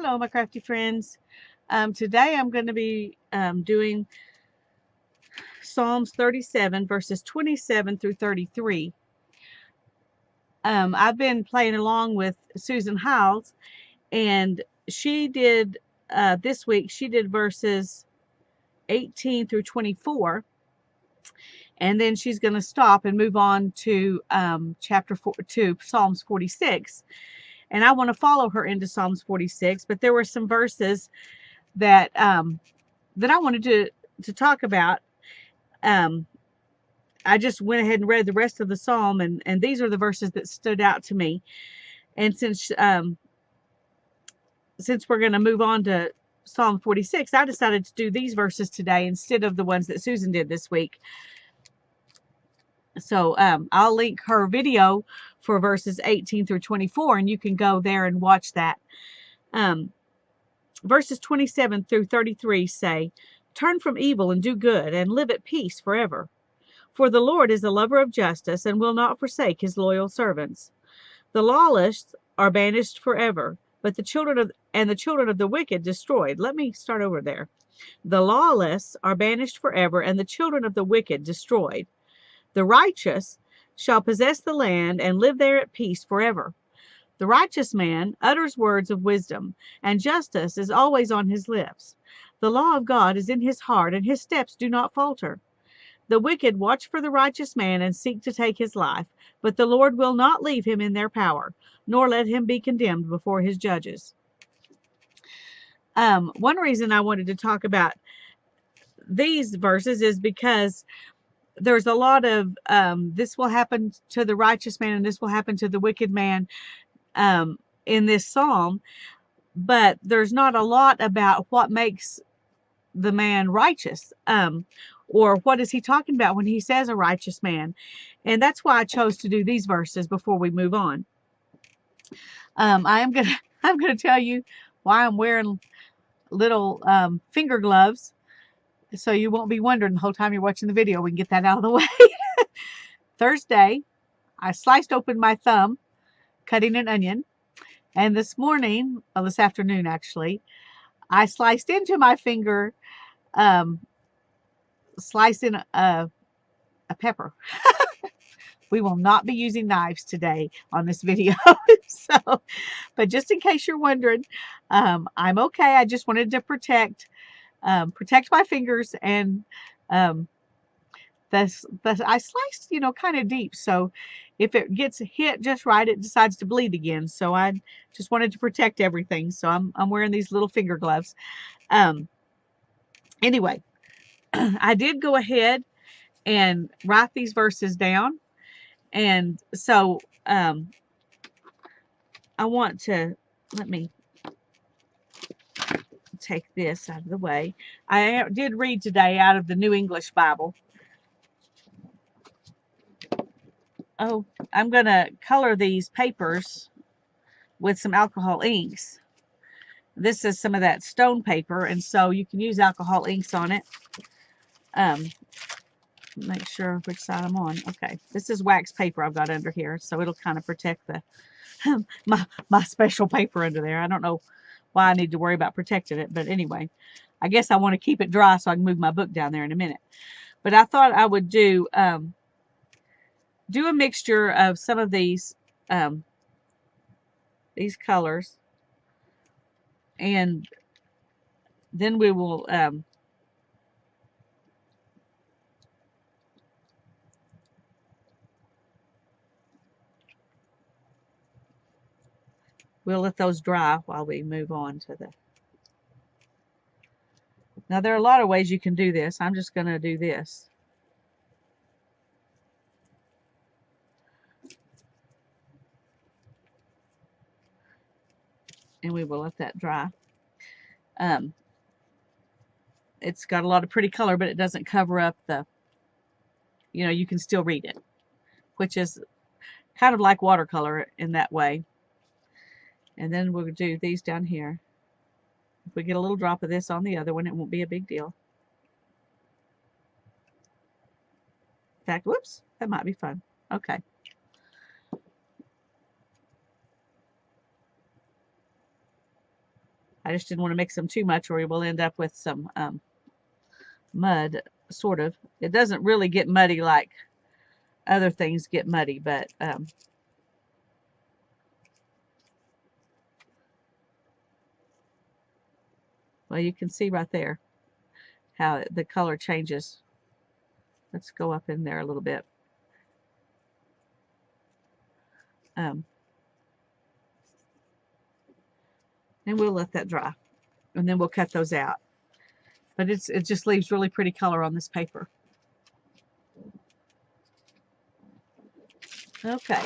Hello, my crafty friends. Today I'm going to be doing Psalms 37, verses 27 through 33. I've been playing along with Susan Hiles, and she did, this week, she did verses 18 through 24, and then she's going to stop and move on to to Psalms 46. And I want to follow her into Psalms 46, but there were some verses that that I wanted to talk about. I just went ahead and read the rest of the psalm, and these are the verses that stood out to me. And since we're going to move on to Psalm 46, I decided to do these verses today instead of the ones that Susan did this week. So I'll link her video for verses 18 through 24, and you can go there and watch that. Verses 27 through 33 say, "Turn from evil and do good, and live at peace forever. For the Lord is a lover of justice, and will not forsake his loyal servants. The lawless are banished forever, but the children of the wicked destroyed." Let me start over there. The lawless are banished forever, and the children of the wicked destroyed. The righteous shall possess the land and live there at peace forever. The righteous man utters words of wisdom, and justice is always on his lips. The law of God is in his heart, and his steps do not falter. The wicked watch for the righteous man and seek to take his life, but the Lord will not leave him in their power, nor let him be condemned before his judges. One reason I wanted to talk about these verses is because there's a lot of this will happen to the righteous man and this will happen to the wicked man in this psalm, but there's not a lot about what makes the man righteous, or what is he talking about when he says a righteous man. And that's why I chose to do these verses before we move on. I'm gonna tell you why I'm wearing little finger gloves, so you won't be wondering the whole time you're watching the video. We can get that out of the way. Thursday, I sliced open my thumb cutting an onion, and this afternoon actually, I sliced into my finger, slicing a pepper. We will not be using knives today on this video. But just in case you're wondering, I'm okay. I just wanted to protect my fingers, and I sliced, kind of deep. So if it gets hit just right, it decides to bleed again. So I just wanted to protect everything. So I'm wearing these little finger gloves. Anyway, I did go ahead and write these verses down. And so I want to, let me take this out of the way. I did read today out of the New English Bible. Oh, I'm going to color these papers with some alcohol inks. This is some of that stone paper, and so you can use alcohol inks on it. Make sure which side I'm on. Okay, this is wax paper I've got under here, so it'll kind of protect the my special paper under there. I don't know why I need to worry about protecting it, but anyway, I guess I want to keep it dry so I can move my book down there in a minute. But I thought I would do a mixture of some of these colors, and then we will we'll let those dry while we move on to the... Now, there are a lot of ways you can do this. I'm just going to do this. And we will let that dry. It's got a lot of pretty color, but it doesn't cover up the, you can still read it, which is kind of like watercolor in that way. And then we'll do these down here. If we get a little drop of this on the other one, it won't be a big deal. In fact, whoops, that might be fun. Okay. I just didn't want to mix them too much or we will end up with some mud, sort of. It doesn't really get muddy like other things get muddy, but well, you can see right there how the color changes. Let's go up in there a little bit. And we'll let that dry, and then we'll cut those out. But it just leaves really pretty color on this paper. Okay,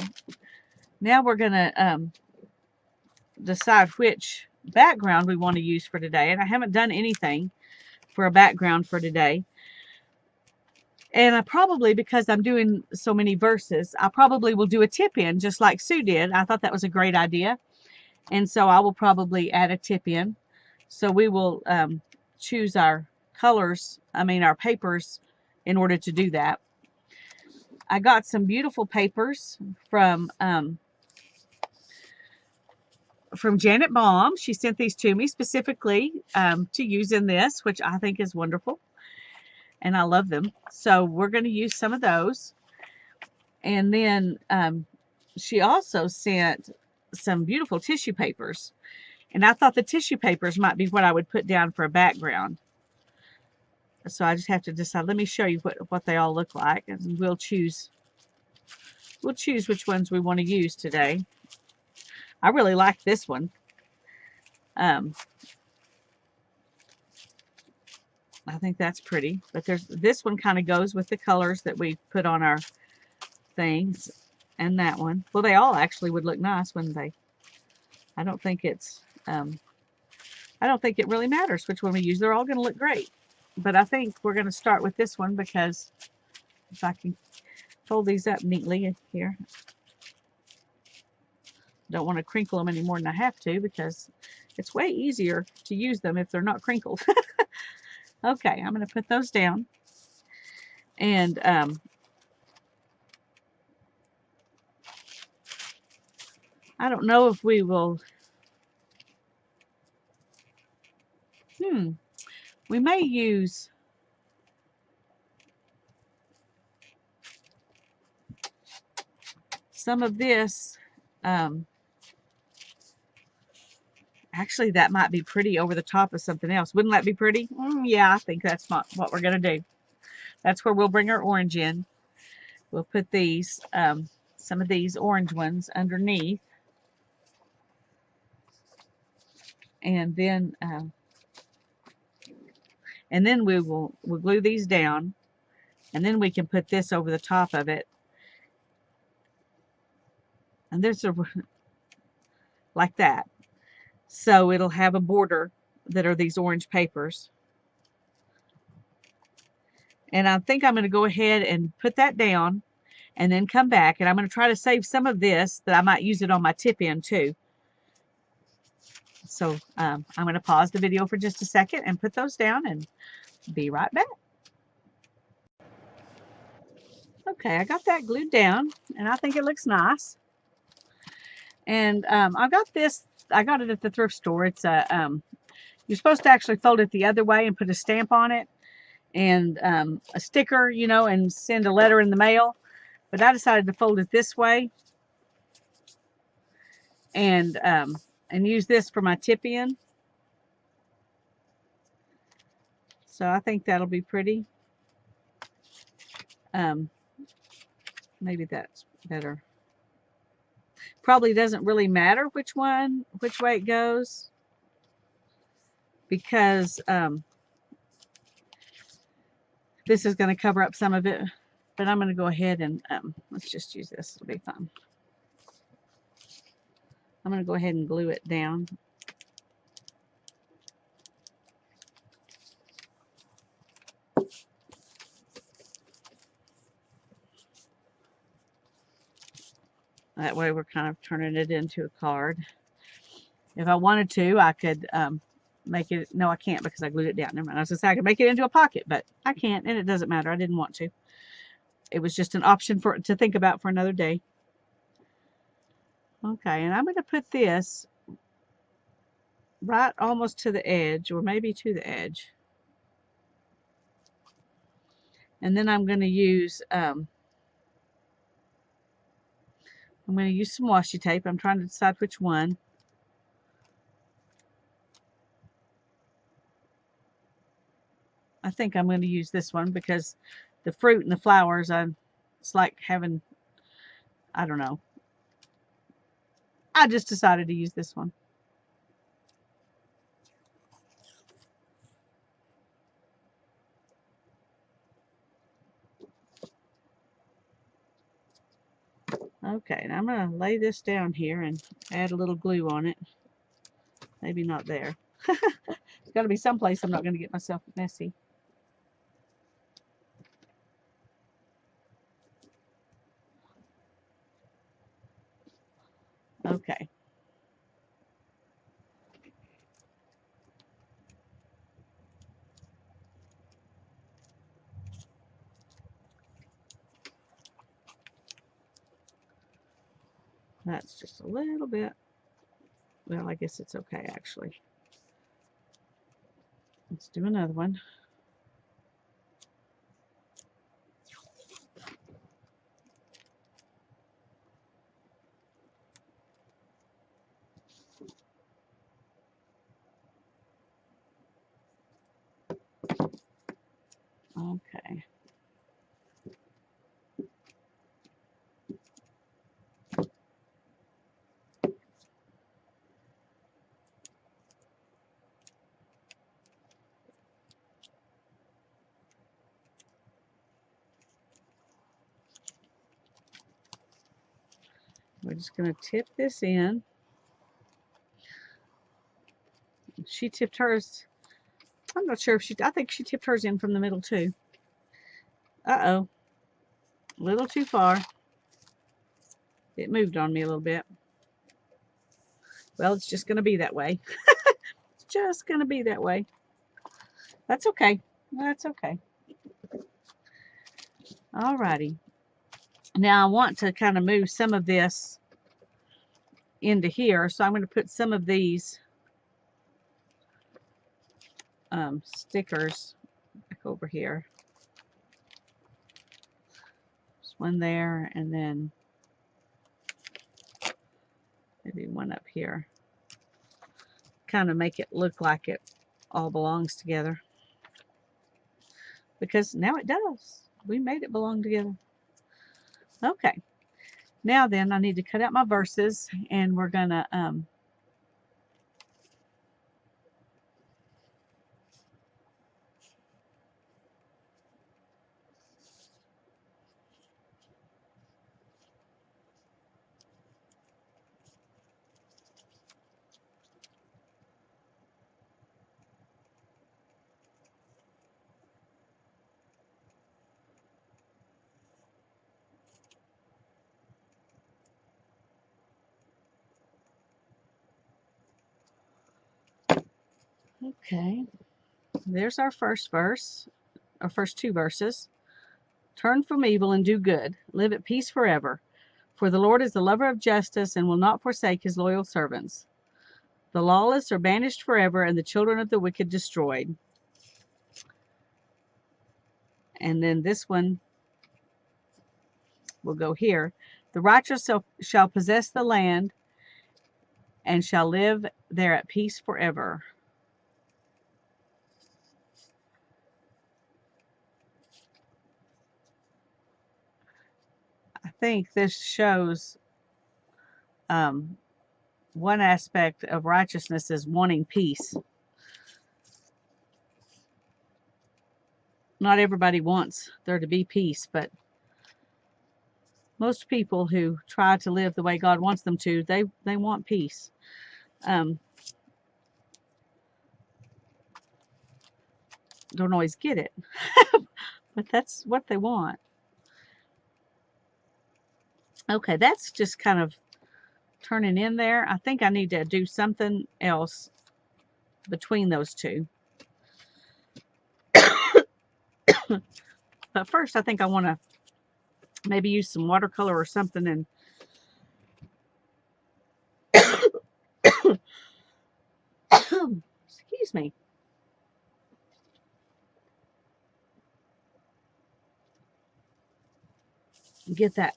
now we're gonna decide which background we want to use for today, and I haven't done anything for a background for today. And I probably, because I'm doing so many verses, I probably will do a tip-in just like Sue did. I thought that was a great idea. And so I will probably add a tip-in. So we will choose our colors, our papers, in order to do that. I got some beautiful papers from Janet Baum. She sent these to me specifically to use in this, which I think is wonderful. And I love them. So we're going to use some of those. And then she also sent some beautiful tissue papers. And I thought the tissue papers might be what I would put down for a background. So I just have to decide. Let me show you what they all look like. And we'll choose which ones we want to use today. I really like this one. I think that's pretty, but this one kind of goes with the colors that we put on our things, and that one. Well, they all actually would look nice, wouldn't they? I don't think it's I don't think it really matters which one we use. They're all going to look great, but I think we're going to start with this one because if I can fold these up neatly here. Don't want to crinkle them any more than I have to because it's way easier to use them if they're not crinkled. Okay, I'm going to put those down. And I don't know if we will... we may use... some of this. Actually, that might be pretty over the top of something else. Wouldn't that be pretty? Yeah, I think that's not what we're going to do. That's where we'll bring our orange in. We'll put these, some of these orange ones underneath. And then we'll glue these down. And then we can put this over the top of it. And there's a, like that. So it'll have a border that are these orange papers. And I think I'm going to go ahead and put that down and then come back. And I'm going to try to save some of this that I might use it on my tip-in too. So I'm going to pause the video for just a second and put those down and be right back. Okay, I got that glued down and I think it looks nice. And I got this. I got it at the thrift store. It's a you're supposed to actually fold it the other way and put a stamp on it and a sticker, you know, and send a letter in the mail. But I decided to fold it this way and use this for my tip-in. So I think that'll be pretty. Maybe that's better. Probably doesn't really matter which way it goes, because this is going to cover up some of it. But I'm going to go ahead and let's just use this. It'll be fun. I'm going to go ahead and glue it down. That way we're kind of turning it into a card. If I wanted to, I could make it... No, I can't because I glued it down. Never mind. I was going to say I could make it into a pocket, but I can't, and it doesn't matter. I didn't want to. It was just an option to think about for another day. Okay, and I'm going to put this right almost to the edge, or maybe to the edge. And then I'm going to use some washi tape. I'm trying to decide which one. I think I'm going to use this one because the fruit and the flowers, it's like having, I don't know. I just decided to use this one. Okay, now I'm going to lay this down here and add a little glue on it. Maybe not there. It's got to be someplace I'm not going to get myself messy. Okay. That's just a little bit. Well, I guess it's okay, actually. Let's do another one. Okay. We're just going to tip this in. She tipped hers. I'm not sure if I think she tipped hers in from the middle too. Uh-oh. A little too far. It moved on me a little bit. Well, it's just going to be that way. It's just going to be that way. That's okay. That's okay. Alrighty. Now I want to kind of move some of this into here. So I'm going to put some of these stickers back over here. There's one there, and then maybe one up here. Kind of make it look like it all belongs together. Because now it does. We made it belong together. Okay. Now then, I need to cut out my verses, and we're going to okay. There's our first verse, our first two verses. Turn from evil and do good. Live at peace forever. For the Lord is the lover of justice and will not forsake his loyal servants. The lawless are banished forever, and the children of the wicked destroyed. And then this one will go here. The righteous shall possess the land and shall live there at peace forever. I think this shows one aspect of righteousness is wanting peace. Not everybody wants there to be peace, but most people who try to live the way God wants them to, they want peace. Don't always get it, but that's what they want. Okay, that's just kind of turning in there. I think I need to do something else between those two. But first, I think I want to maybe use some watercolor or something and Excuse me. Get that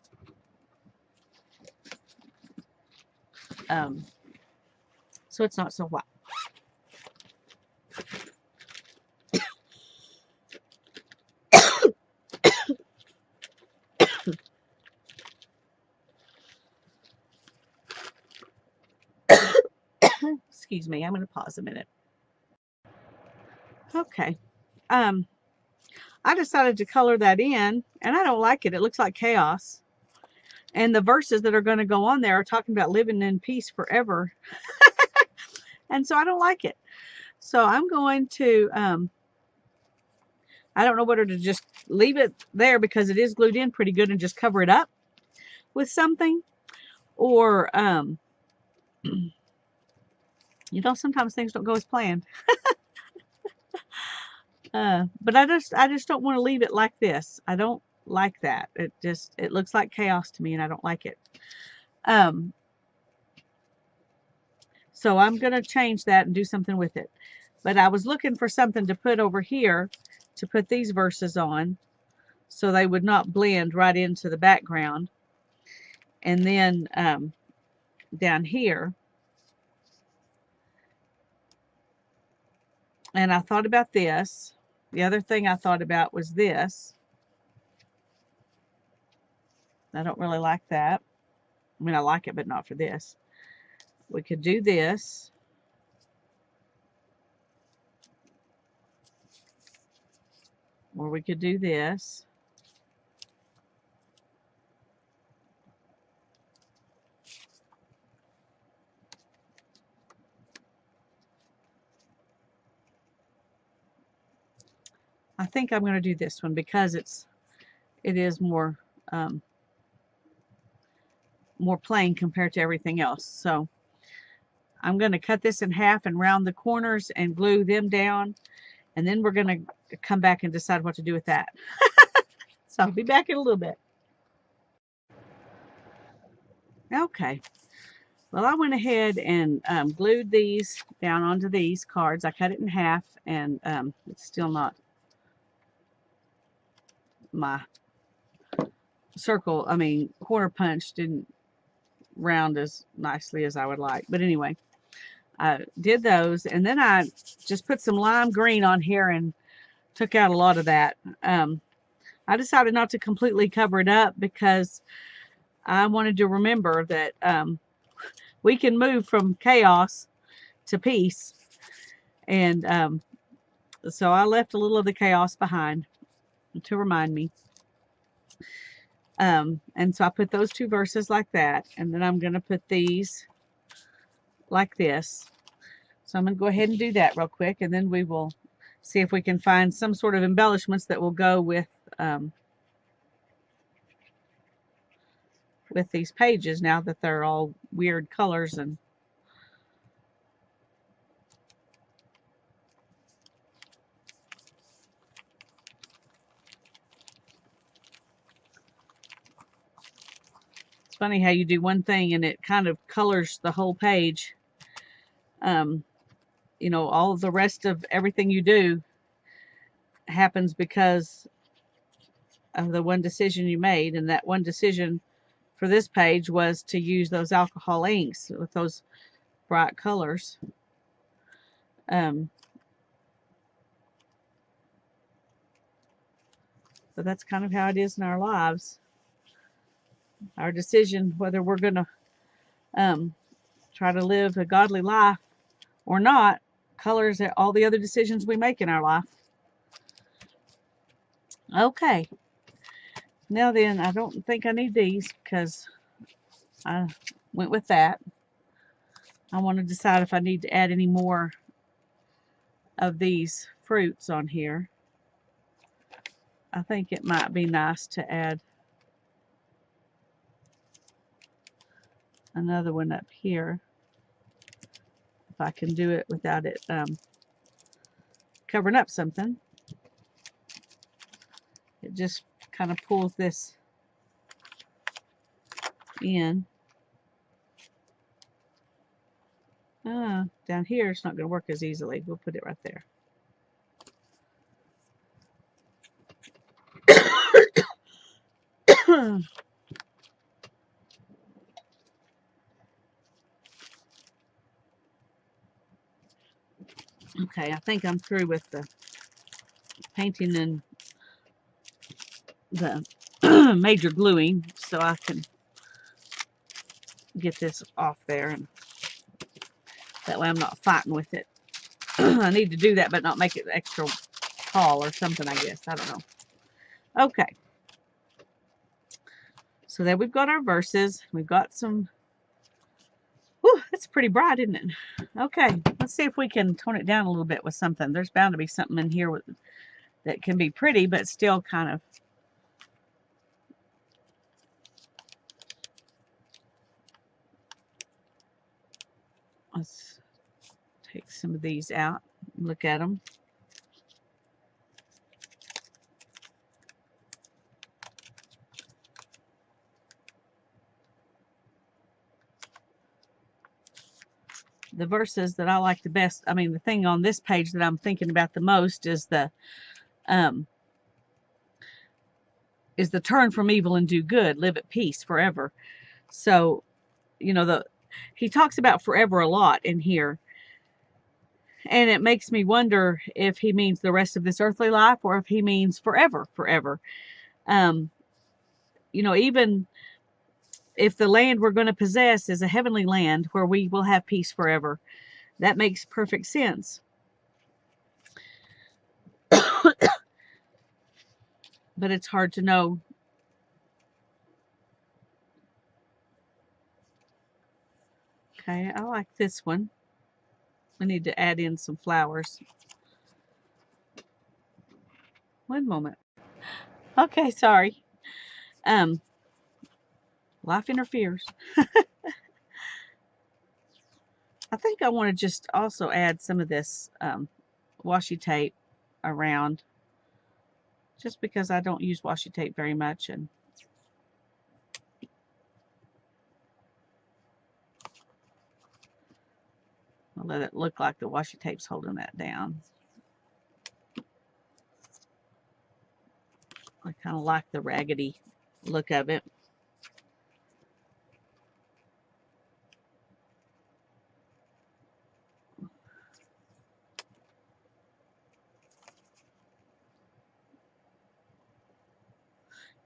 so it's not so white. Excuse me, I'm going to pause a minute. Okay. I decided to color that in, and I don't like it. It looks like chaos. And the verses that are going to go on there are talking about living in peace forever. And so I don't like it. So I'm going to, I don't know whether to just leave it there because it is glued in pretty good and just cover it up with something. Or, you know, sometimes things don't go as planned. But I just don't want to leave it like this. I don't like that. It looks like chaos to me, and I don't like it. So I'm going to change that and do something with it. But I was looking for something to put over here to put these verses on so they would not blend right into the background. And then down here, and I thought about this. The other thing I thought about was this. I don't really like that. I mean, I like it, but not for this. We could do this. Or we could do this. I think I'm going to do this one because it is more more plain compared to everything else. So I'm going to cut this in half and round the corners and glue them down, and then we're going to come back and decide what to do with that. So I'll be back in a little bit. Okay. Well, I went ahead and glued these down onto these cards. I cut it in half, and it's still not my circle. I mean, corner punch didn't round as nicely as I would like. But anyway, I did those, and then I just put some lime green on here and took out a lot of that. I decided not to completely cover it up because I wanted to remember that we can move from chaos to peace. And so I left a little of the chaos behind to remind me. And so I put those two verses like that. And then I'm going to put these like this. So I'm going to go ahead and do that real quick. And then we will see if we can find some sort of embellishments that will go with these pages now that they're all weird colors. And it's funny how you do one thing and it kind of colors the whole page. You know, all of the rest of everything you do happens because of the one decision you made, and that one decision for this page was to use those alcohol inks with those bright colors. So that's kind of how it is in our lives. Our decision whether we're going to try to live a godly life or not colors all the other decisions we make in our life. Okay. Now then, I don't think I need these because I went with that. I want to decide if I need to add any more of these fruits on here. I think it might be nice to add another one up here. If I can do it without it covering up something. It just kind of pulls this in. Down here it's not going to work as easily. We'll put it right there. Okay, I think I'm through with the painting and the major gluing, so I can get this off there, and that way I'm not fighting with it. I need to do that, but not make it extra tall or something, I guess. I don't know. Okay. So there we've got our verses. We've got some... Whew, that's pretty bright, isn't it? Okay, let's see if we can tone it down a little bit with something. There's bound to be something in here that can be pretty, but still kind of... Let's take some of these out and look at them. The verses that I like the best, I mean, the thing on this page that I'm thinking about the most is the turn from evil and do good, live at peace forever. So, you know, he talks about forever a lot in here. And it makes me wonder if he means the rest of this earthly life or if he means forever, forever. You know, even if the land we're going to possess is a heavenly land where we will have peace forever, that makes perfect sense. But it's hard to know. Okay, I like this one. We need to add in some flowers. One moment. Okay, sorry. Life interferes. I think I want to just also add some of this washi tape around, just because I don't use washi tape very much, and I'll let it look like the washi tape's holding that down. I kind of like the raggedy look of it.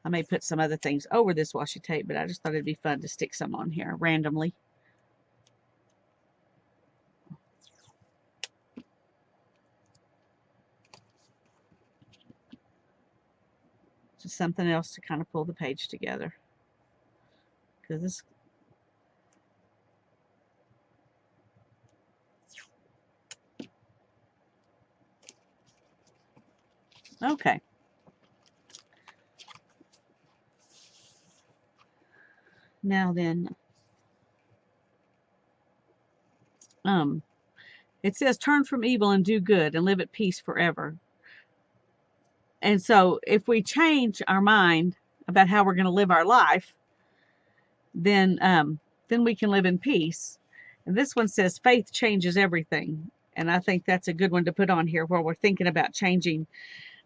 I may put some other things over this washi tape, but I just thought it'd be fun to stick some on here randomly. Just something else to kind of pull the page together. Because this... Okay. Now then, it says, turn from evil and do good and live at peace forever. And so if we change our mind about how we're going to live our life, then we can live in peace. And this one says faith changes everything. And I think that's a good one to put on here, where we're thinking about changing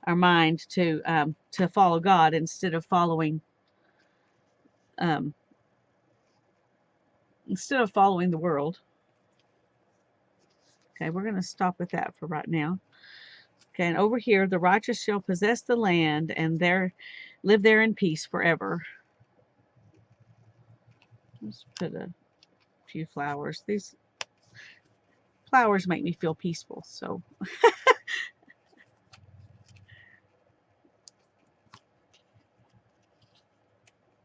our mind to follow God instead of following the world. Okay, we're going to stop with that for right now. Okay, and over here, the righteous shall possess the land and live there in peace forever. Let's put a few flowers. These flowers make me feel peaceful, so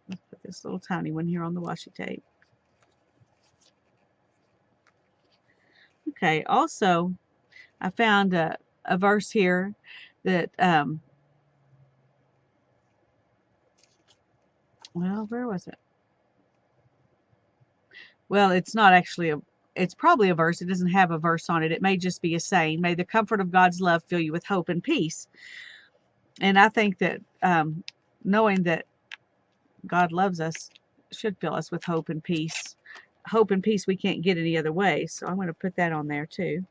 let's put this little tiny one here on the washi tape. Okay, also I found a verse here that well, where was it? Well, it's not actually it's probably a verse. It doesn't have a verse on it. It may just be a saying. May the comfort of God's love fill you with hope and peace. And I think that knowing that God loves us should fill us with hope and peace. hope and peace we can't get any other way. So I'm going to put that on there too.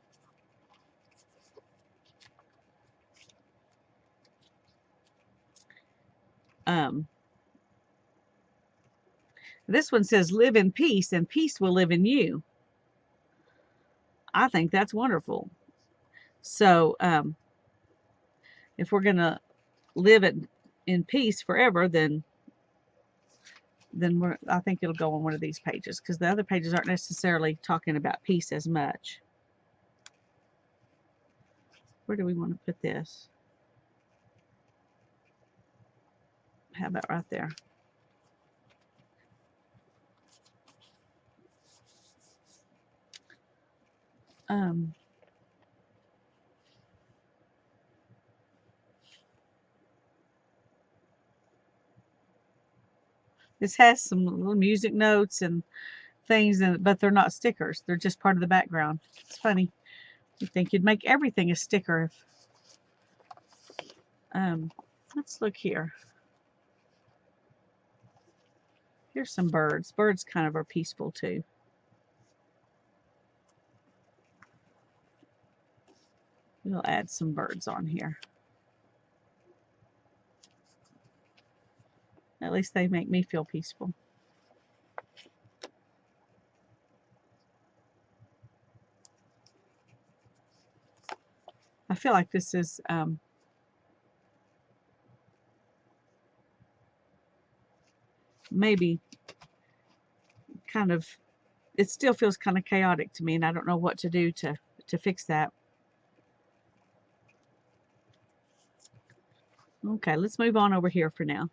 This one says, live in peace, and peace will live in you. I think that's wonderful. So if we're going to live in peace forever, then I think it'll go on one of these pages, because the other pages aren't necessarily talking about peace as much. Where do we want to put this? How about right there? This has some little music notes and things, but they're not stickers. They're just part of the background. It's funny. You think you'd make everything a sticker. Let's look here. Here's some birds. Birds kind of are peaceful too. We'll add some birds on here. At least they make me feel peaceful. I feel like this is maybe kind of, it still feels kind of chaotic to me, and I don't know what to do to fix that. Okay, let's move on over here for now.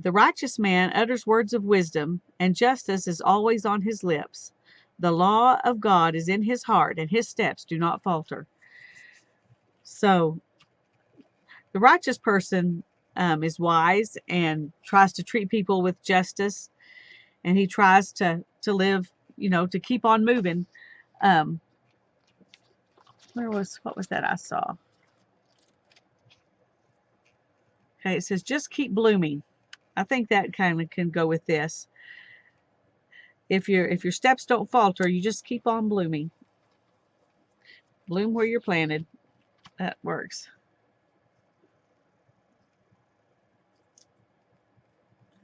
The righteous man utters words of wisdom, and justice is always on his lips. The law of God is in his heart, and his steps do not falter. So the righteous person is wise and tries to treat people with justice, and he tries to live, to keep on moving. What was that I saw? Okay, it says just keep blooming. I think that kind of can go with this. If your steps don't falter, you just keep on blooming. Bloom where you're planted. That works.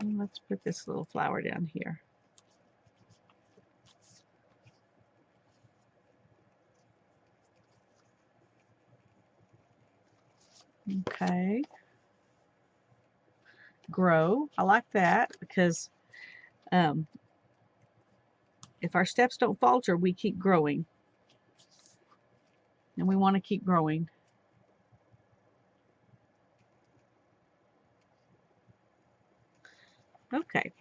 And let's put this little flower down here. Okay. Grow. I like that, because if our steps don't falter, we keep growing. And we want to keep growing. Okay.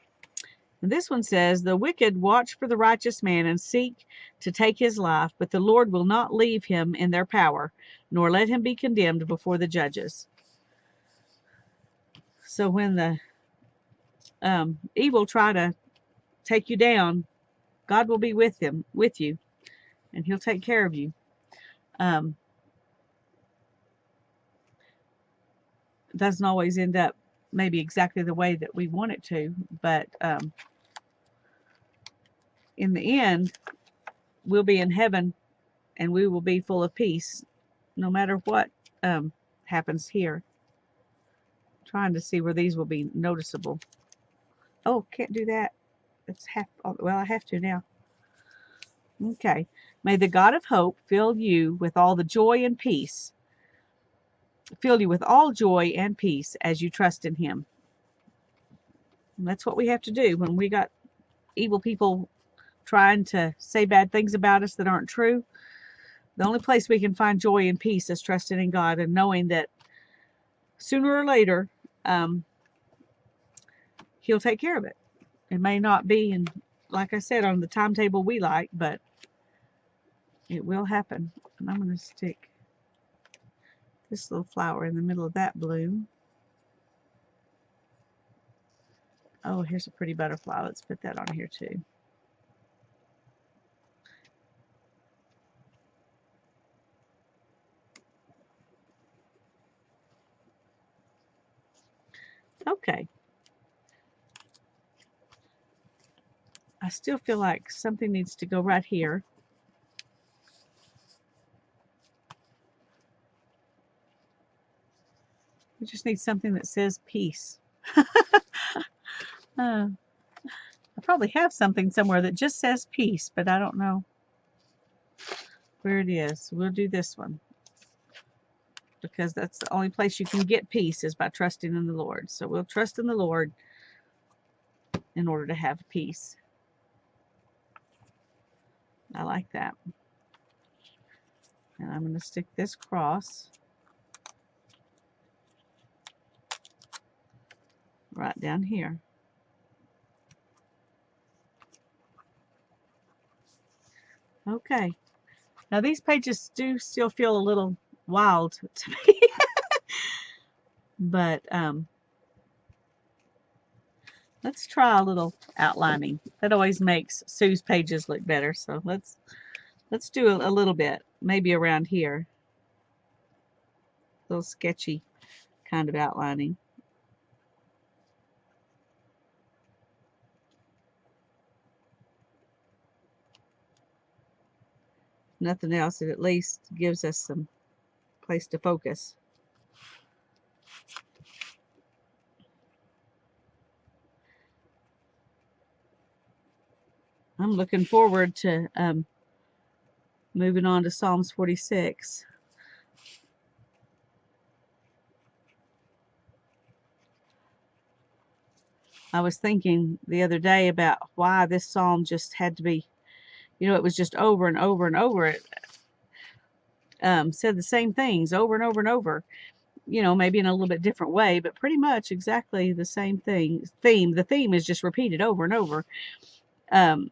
And this one says, the wicked watch for the righteous man and seek to take his life, but the Lord will not leave him in their power, nor let him be condemned before the judges. So when the evil try to take you down, God will be with you, and he'll take care of you. Doesn't always end up maybe exactly the way that we want it to, but in the end, we'll be in heaven, and we will be full of peace, no matter what happens here. I'm trying to see where these will be noticeable. Oh, can't do that. It's well, I have to now. Okay. May the God of hope fill you with all joy and peace as you trust in him. And that's what we have to do when we got evil people trying to say bad things about us that aren't true. The only place we can find joy and peace is trusting in God and knowing that sooner or later, he'll take care of it. It may not be, and like I said, on the timetable we like, but it will happen. And I'm going to stick this little flower in the middle of that bloom. Oh, here's a pretty butterfly. Let's put that on here too. Okay. I still feel like something needs to go right here. We just need something that says peace. I probably have something somewhere that just says peace, but I don't know where it is. We'll do this one, because that's the only place you can get peace, is by trusting in the Lord. So we'll trust in the Lord in order to have peace. I like that. And I'm going to stick this cross right down here. Okay. Now these pages do still feel a little wild to me. But let's try a little outlining. That always makes Sue's pages look better. So let's do a little bit, maybe around here. A little sketchy kind of outlining. Nothing else, it at least gives us some place to focus. I'm looking forward to moving on to Psalms 46. I was thinking the other day about why this psalm just had to be, it was just over and over and over. It said the same things over and over and over, maybe in a little bit different way, but pretty much exactly the same thing. The theme is just repeated over and over. And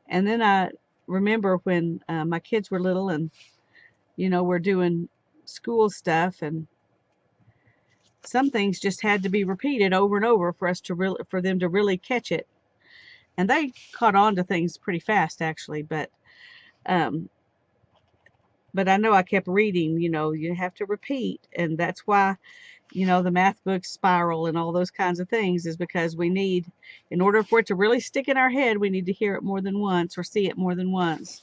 then I remember when my kids were little, and we're doing school stuff, and some things just had to be repeated over and over for them to really catch it. And they caught on to things pretty fast, actually. But I know I kept reading. You have to repeat, and that's why the math books spiral and all those kinds of things, is because we need, in order for it to really stick in our head, we need to hear it more than once or see it more than once.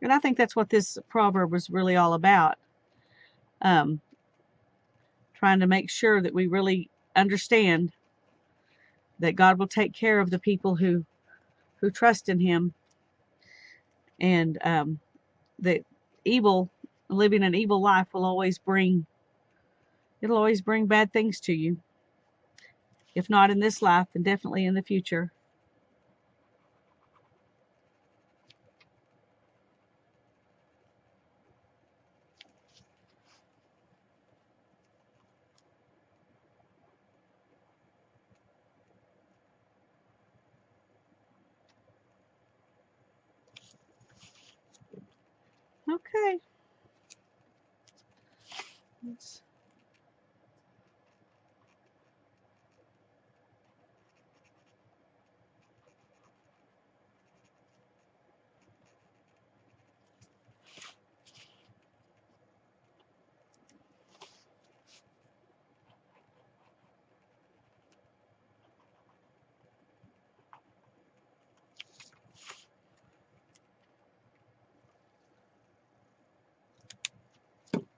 And I think that's what this proverb was really all about. Trying to make sure that we really understand that God will take care of the people who trust in Him, and that living an evil life will always bring bad things to you. If not in this life, then definitely in the future. Okay.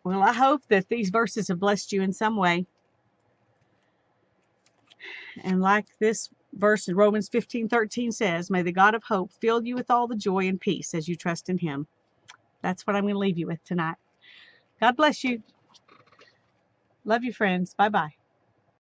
Well, I hope that these verses have blessed you in some way. And like this verse in Romans 15:13 says, may the God of hope fill you with all the joy and peace as you trust in Him. That's what I'm going to leave you with tonight. God bless you. Love you, friends. Bye-bye.